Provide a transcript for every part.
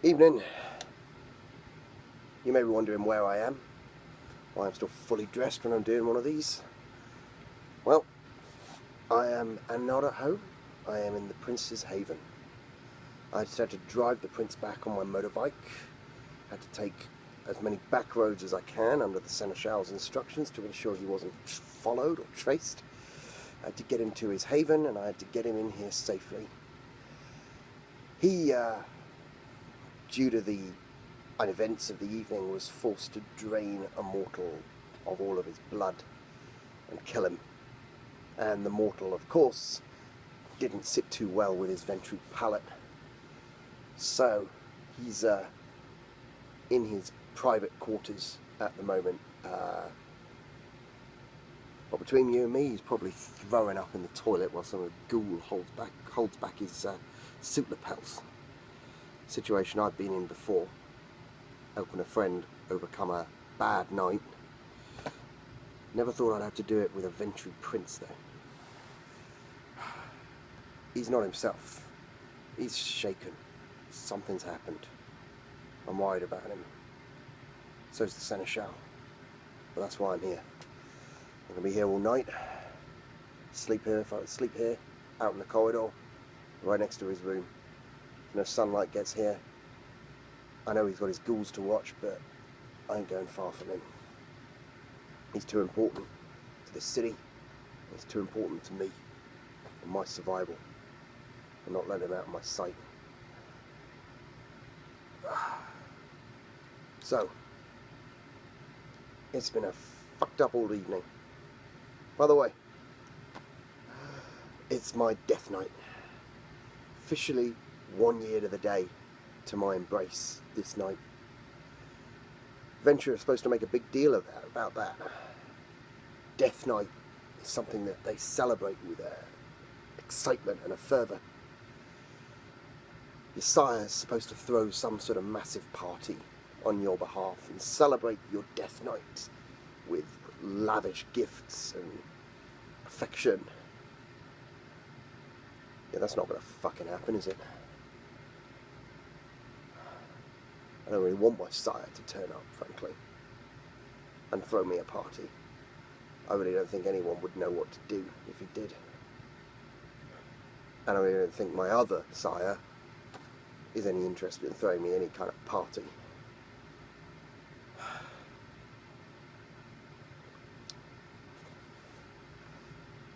Evening. You may be wondering where I am, why I'm still fully dressed when I'm doing one of these. Well, I am not at home. I am in the Prince's Haven. I just had to drive the Prince back on my motorbike. Had to take as many back roads as I can under the Seneschal's instructions to ensure he wasn't followed or traced. I had to get him to his haven, and I had to get him in here safely. He, due to the events of the evening, was forced to drain a mortal of all of his blood and kill him. And the mortal, of course, didn't sit too well with his ventry palate. So he's in his private quarters at the moment. But between you and me, he's probably throwing up in the toilet while some of the ghoul holds back his suit lapels. Situation I've been in before, helping a friend overcome a bad night. Never thought I'd have to do it with a ventry prince though. He's not himself. He's shaken. Something's happened. I'm worried about him. So's the Seneschal. But that's why I'm here. I'm gonna be here all night. Sleep here if I sleep here, out in the corridor, right next to his room. No sunlight gets here. I know he's got his ghouls to watch, but I ain't going far from him. He's too important to this city. He's too important to me and my survival. I'm not letting him out of my sight. So, it's been a fucked up all evening. By the way, it's my death night. Officially 1 year to the day to my embrace this night. Venture is supposed to make a big deal of about that. Death night is something that they celebrate with excitement and a fervour. Your sire is supposed to throw some sort of massive party on your behalf and celebrate your death night with lavish gifts and affection. Yeah, that's not going to fucking happen, is it? I don't really want my sire to turn up, frankly, and throw me a party. I really don't think anyone would know what to do if he did. And I really don't think my other sire is any interested in throwing me any kind of party.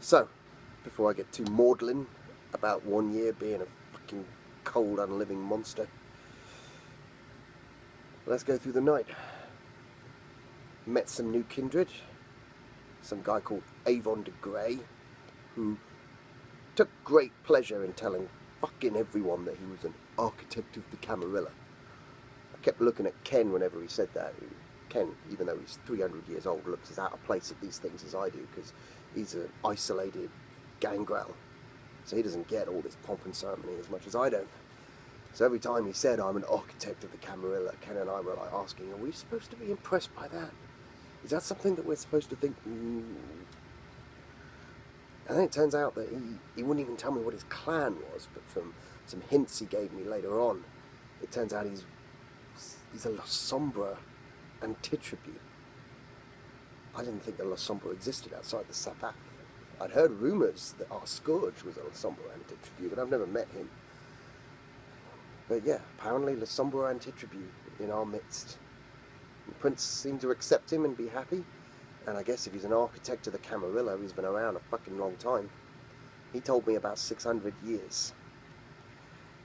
So, before I get too maudlin about 1 year being a fucking cold, unliving monster, let's go through the night. Met some new kindred. Some guy called Avon de Grey, who took great pleasure in telling fucking everyone that he was an architect of the Camarilla. I kept looking at Ken whenever he said that. Ken, even though he's 300 years old, looks as out of place at these things as I do, because he's an isolated gangrel. So he doesn't get all this pomp and ceremony as much as I don't. So every time he said, I'm an architect of the Camarilla, Ken and I were like asking, are we supposed to be impressed by that? Is that something that we're supposed to think? And then it turns out that he wouldn't even tell me what his clan was, but from some hints he gave me later on, it turns out he's a La Sombra antitribute. I didn't think the La Sombra existed outside the Sabbat. I'd heard rumours that our Scourge was a La Sombra antitribute, but I've never met him. But yeah, apparently La Sombra antitribute in our midst. The Prince seemed to accept him and be happy. And I guess if he's an architect of the Camarilla, he's been around a fucking long time. He told me about 600 years.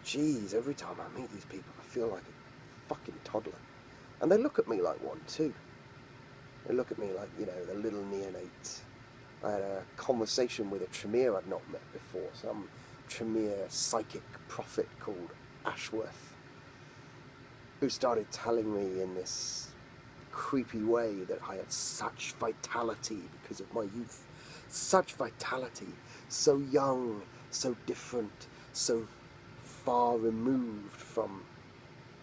Jeez, every time I meet these people, I feel like a fucking toddler. And they look at me like one too. They look at me like, you know, the little neonate. I had a conversation with a Tremere I'd not met before, some Tremere psychic prophet called Ashworth, who started telling me in this creepy way that I had such vitality because of my youth. Such vitality, so young, so different, so far removed from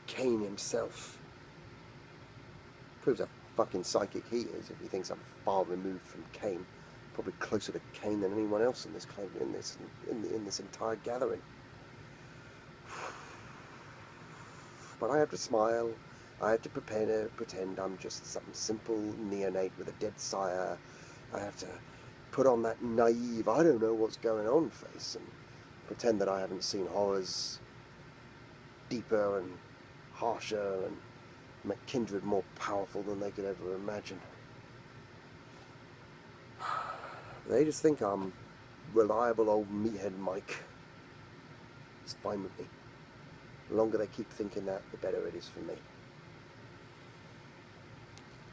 Cain himself. Proves how fucking psychic he is if he thinks I'm far removed from Cain. Probably closer to Cain than anyone else in this entire gathering. But I have to smile. I have to pretend I'm just some simple neonate with a dead sire. I have to put on that naive, I don't know what's going on face and pretend that I haven't seen horrors deeper and harsher and make kindred more powerful than they could ever imagine. They just think I'm reliable old meathead Mike. It's fine with me. The longer they keep thinking that, the better it is for me.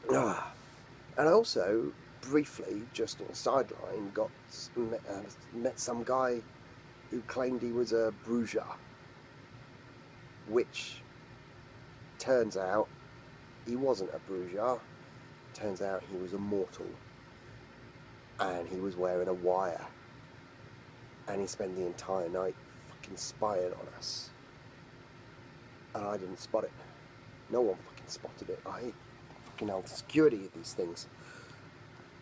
And I also, briefly, just in a sideline, met some guy who claimed he was a bruja, which turns out he wasn't a bruja. Turns out he was a mortal, and he was wearing a wire, and he spent the entire night fucking spying on us, and I didn't spot it. No one fucking spotted it. I hate fucking hell the security of these things.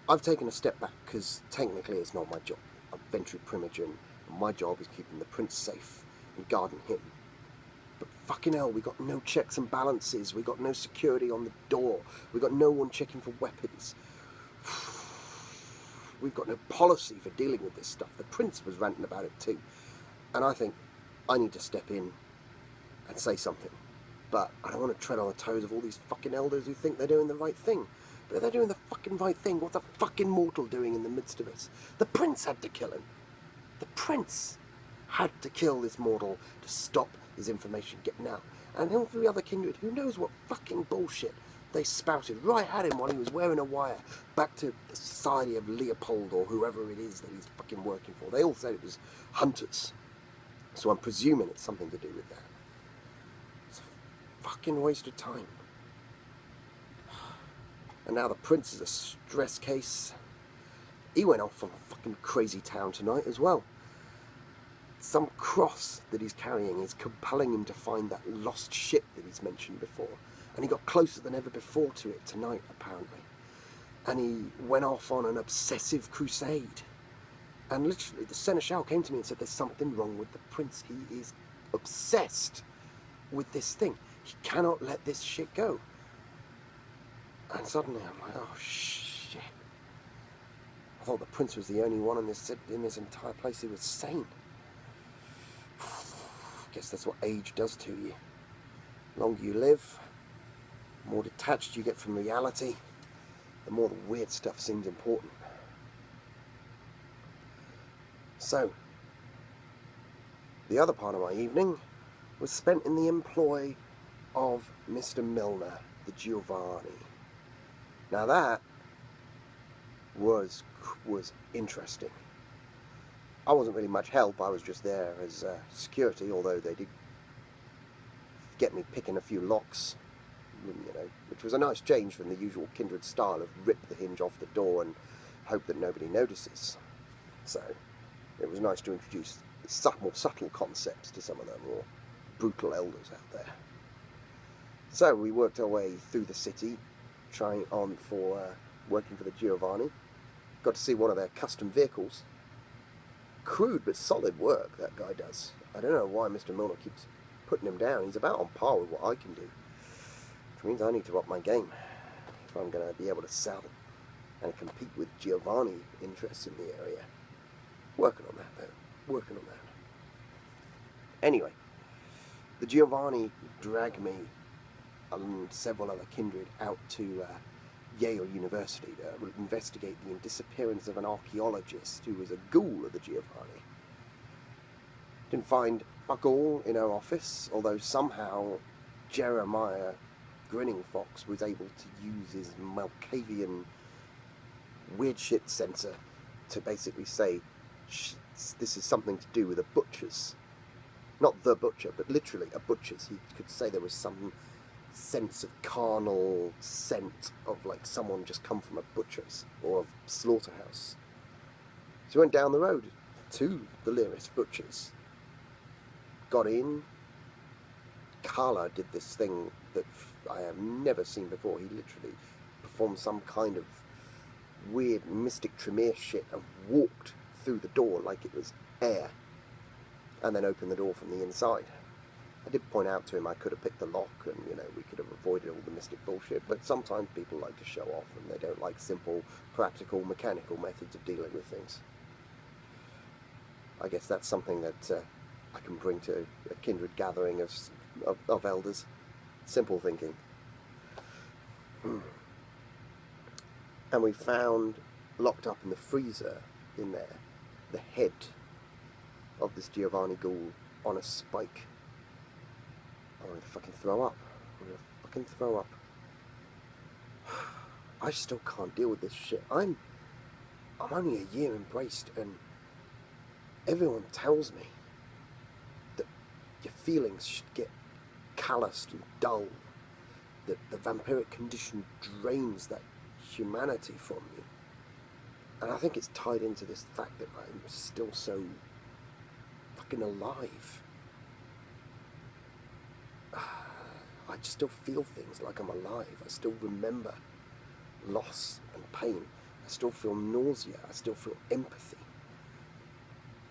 I've taken a step back because technically it's not my job. I'm Ventry Primogen, and my job is keeping the prince safe and guarding him. But fucking hell, we got no checks and balances. We got no security on the door. We got no one checking for weapons. We've got no policy for dealing with this stuff. The prince was ranting about it too. And I think I need to step in and say something. But I don't want to tread on the toes of all these fucking elders who think they're doing the right thing. But if they're doing the fucking right thing, what's a fucking mortal doing in the midst of it? The prince had to kill him. The prince had to kill this mortal to stop his information getting out. And every other kindred who knows what fucking bullshit they spouted right at him while he was wearing a wire back to the Society of Leopold or whoever it is that he's fucking working for. They all said it was hunters. So I'm presuming it's something to do with that. It's a fucking waste of time. And now the prince is a stress case. He went off on a fucking crazy town tonight as well. Some cross that he's carrying is compelling him to find that lost ship that he's mentioned before. And he got closer than ever before to it tonight, apparently. And he went off on an obsessive crusade. And literally, the seneschal came to me and said, there's something wrong with the prince. He is obsessed with this thing. He cannot let this shit go. And suddenly I'm like, oh shit. I thought the prince was the only one in this entire place who was sane. Guess that's what age does to you. The longer you live, the more detached you get from reality, the more the weird stuff seems important. So, the other part of my evening was spent in the employ of Mr. Milner, the Giovanni. Now that was interesting. I wasn't really much help. I was just there as security, although they did get me picking a few locks, which was a nice change from the usual kindred style of rip the hinge off the door and hope that nobody notices. So it was nice to introduce more subtle concepts to some of the more brutal elders out there. So we worked our way through the city, trying on for working for the Giovanni. Got to see one of their custom vehicles. Crude but solid work that guy does. I don't know why Mr. Milner keeps putting him down. He's about on par with what I can do, which means I need to up my game if I'm going to be able to sell and compete with Giovanni interests in the area. Working on that though. Working on that. Anyway, the Giovanni dragged me and several other kindred out to Yale University to investigate the disappearance of an archaeologist who was a ghoul of the Giovanni. Didn't find fuck all in her office, although somehow Jeremiah Grinning Fox was able to use his Malkavian weird shit sensor to basically say this is something to do with the butchers. Not the butcher, but literally a butcher's. He could say there was some sense of carnal scent of like someone just come from a butcher's or a slaughterhouse. So he went down the road to the Lyris butchers, got in. Carla did this thing that I have never seen before. He literally performed some kind of weird mystic Tremere shit and walked through the door like it was air, and then opened the door from the inside. I did point out to him I could have picked the lock and, you know, we could have avoided all the mystic bullshit, but sometimes people like to show off and they don't like simple, practical, mechanical methods of dealing with things. I guess that's something that I can bring to a kindred gathering of elders. Simple thinking. And we found, locked up in the freezer in there, the head of this Giovanni ghoul on a spike. I want to fucking throw up. I still can't deal with this shit. I'm only a year embraced, and everyone tells me that your feelings should get calloused and dull, that the vampiric condition drains that humanity from you. And I think it's tied into this fact that I'm still so fucking alive. I just still feel things like I'm alive. I still remember loss and pain. I still feel nausea. I still feel empathy.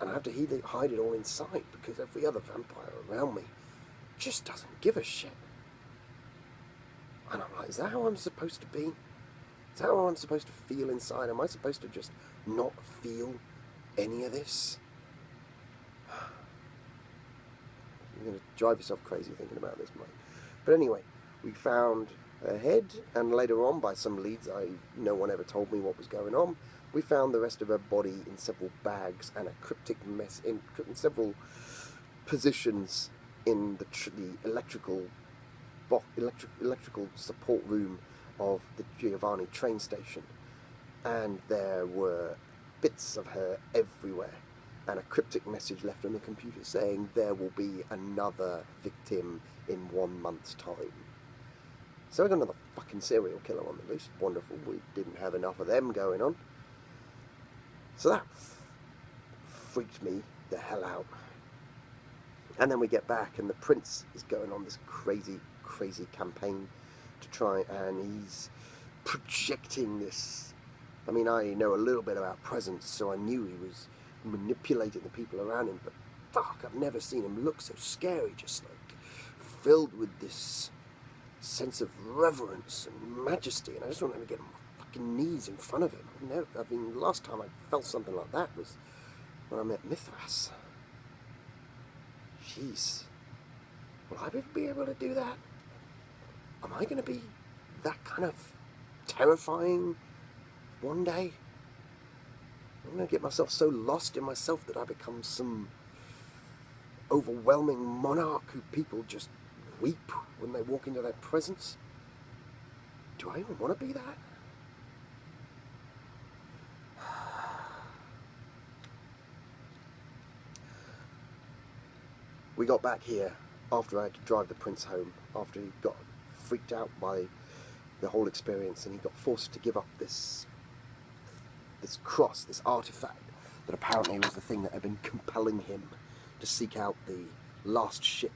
And I have to hide it all inside because every other vampire around me just doesn't give a shit. And I'm like, is that how I'm supposed to be? Is that how I'm supposed to feel inside? Am I supposed to just not feel any of this? You're going to drive yourself crazy thinking about this, mate. But anyway, we found her head, and later on, by some leads, no one ever told me what was going on, we found the rest of her body in several bags and a cryptic mess in several positions in the electrical support room of the Giovanni train station. And there were bits of her everywhere, and a cryptic message left on the computer saying there will be another victim in 1 month's time. So we got another fucking serial killer on the loose. Wonderful. We didn't have enough of them going on. So that freaked me the hell out. And then we get back, and the prince is going on this crazy campaign to try, and he's projecting this. I mean, I know a little bit about presence, so I knew he was manipulating the people around him, but fuck, I've never seen him look so scary, just like filled with this sense of reverence and majesty, and I just wanted to get on my fucking knees in front of him. I mean, the last time I felt something like that was when I met Mithras. Jeez. Will I be able to do that? Am I going to be that kind of terrifying one day? I'm going to get myself so lost in myself that I become some overwhelming monarch who people just weep when they walk into their presence. Do I even want to be that? We got back here after I had to drive the prince home, after he got freaked out by the whole experience, and he got forced to give up this cross, this artifact that apparently was the thing that had been compelling him to seek out the last ship.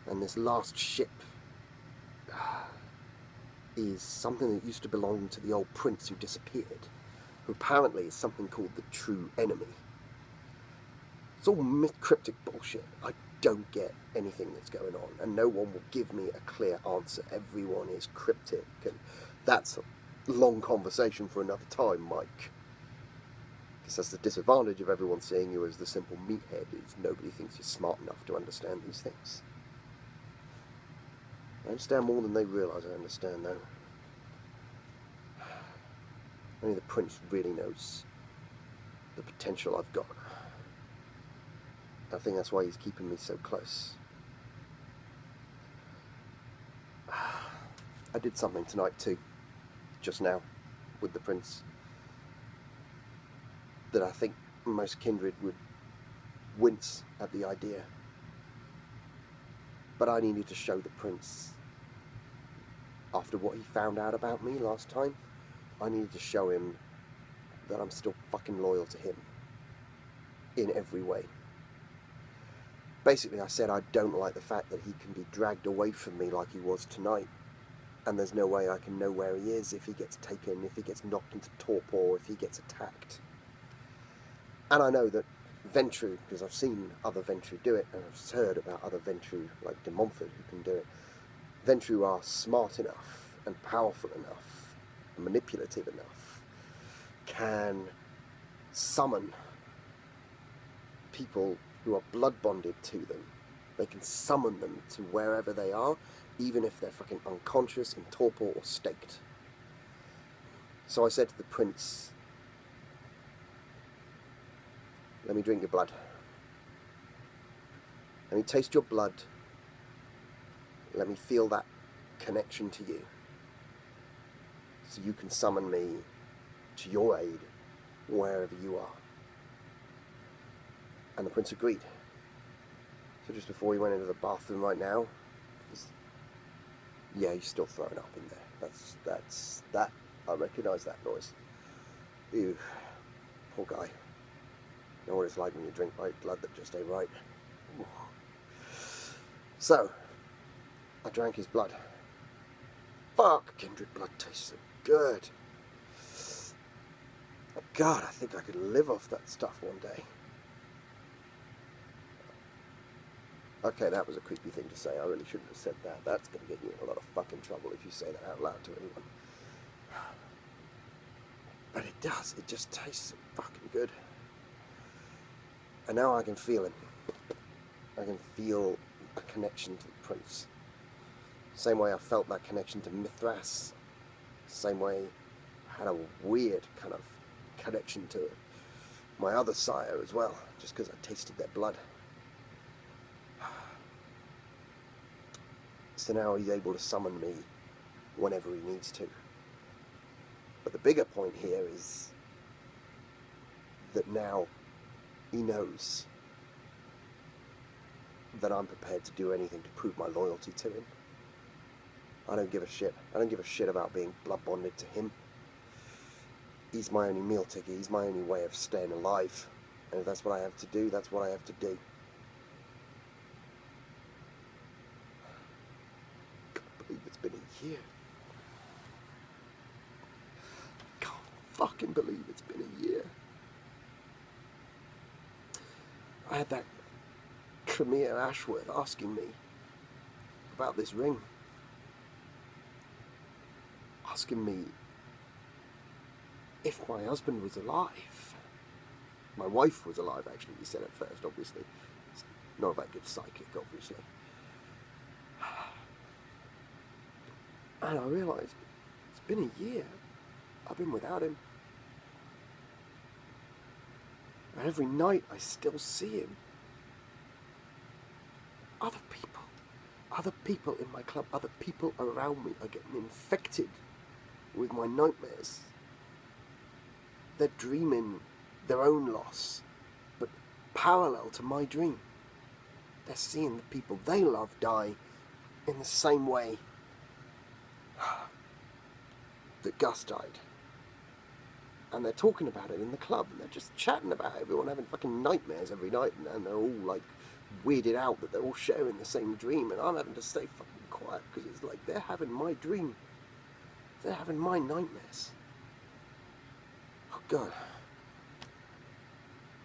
And this last ship is something that used to belong to the old prince who disappeared, who apparently is something called the true enemy. It's all cryptic bullshit. I don't get anything that's going on, and no one will give me a clear answer. Everyone is cryptic, and that's a long conversation for another time, Mike. Because that's the disadvantage of everyone seeing you as the simple meathead, is nobody thinks you're smart enough to understand these things. I understand more than they realise I understand, though. Only the prince really knows the potential I've got. I think that's why he's keeping me so close. I did something tonight too, just now, with the prince, that I think most kindred would wince at the idea. But I needed to show the prince, after what he found out about me last time, I needed to show him that I'm still fucking loyal to him in every way. Basically, I said I don't like the fact that he can be dragged away from me like he was tonight, and there's no way I can know where he is if he gets taken, if he gets knocked into torpor, if he gets attacked. And I know that Ventrue, because I've seen other Ventrue do it, and I've heard about other Ventrue, like de Montfort, who can do it. Ventrue are smart enough and powerful enough and manipulative enough, can summon people who are blood bonded to them. They can summon them to wherever they are, even if they're fucking unconscious, in torpor, or staked. So I said to the prince, let me drink your blood. Let me taste your blood. Let me feel that connection to you, so you can summon me to your aid wherever you are. And the prince agreed. So just before he went into the bathroom right now, yeah, he's still throwing up in there. That's that. I recognise that noise. Ew, poor guy. You know what it's like when you drink white blood that just ain't right. Ooh. So, I drank his blood. Fuck, kindred blood tastes so good. God, I think I could live off that stuff one day. Okay, that was a creepy thing to say. I really shouldn't have said that. That's going to get you in a lot of fucking trouble if you say that out loud to anyone. But it does. It just tastes so fucking good. And now I can feel him. I can feel a connection to the prince. Same way I felt that connection to Mithras. Same way I had a weird kind of connection to my other sire as well, just because I tasted their blood. So now he's able to summon me whenever he needs to. But the bigger point here is that now he knows that I'm prepared to do anything to prove my loyalty to him. I don't give a shit. I don't give a shit about being blood bonded to him. He's my only meal ticket. He's my only way of staying alive. And if that's what I have to do, that's what I have to do. I can't believe it's been a year. I can't fucking believe it's been a year. I had that Tremere Ashworth asking me about this ring. Asking me if my husband was alive. My wife was alive, actually, he said at first, obviously. It's not a very good psychic, obviously. And I realised it's been a year. I've been without him. And every night I still see him. Other people in my club, other people around me are getting infected with my nightmares. They're dreaming their own loss, but parallel to my dream. They're seeing the people they love die in the same way that Gus died. And they're talking about it in the club, and they're just chatting about everyone having fucking nightmares every night, and they're all like weirded out that they're all sharing the same dream, and I'm having to stay fucking quiet because it's like they're having my dream. They're having my nightmares. Oh God.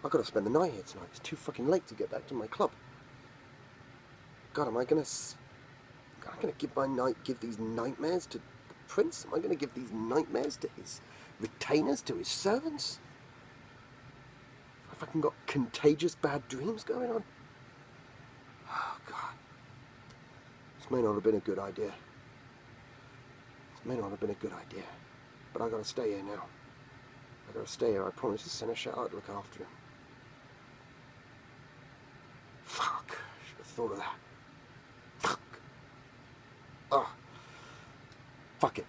I've got to spend the night here tonight. It's too fucking late to get back to my club. God, am I gonna give these nightmares to the prince? Am I gonna give these nightmares to his retainers, to his servants? Have I fucking got contagious bad dreams going on? Oh God. This may not have been a good idea. This may not have been a good idea. But I gotta stay here now. I gotta stay here. I promised to send a shout out to look after him. Fuck. Should have thought of that. Fuck. Oh. Fuck it.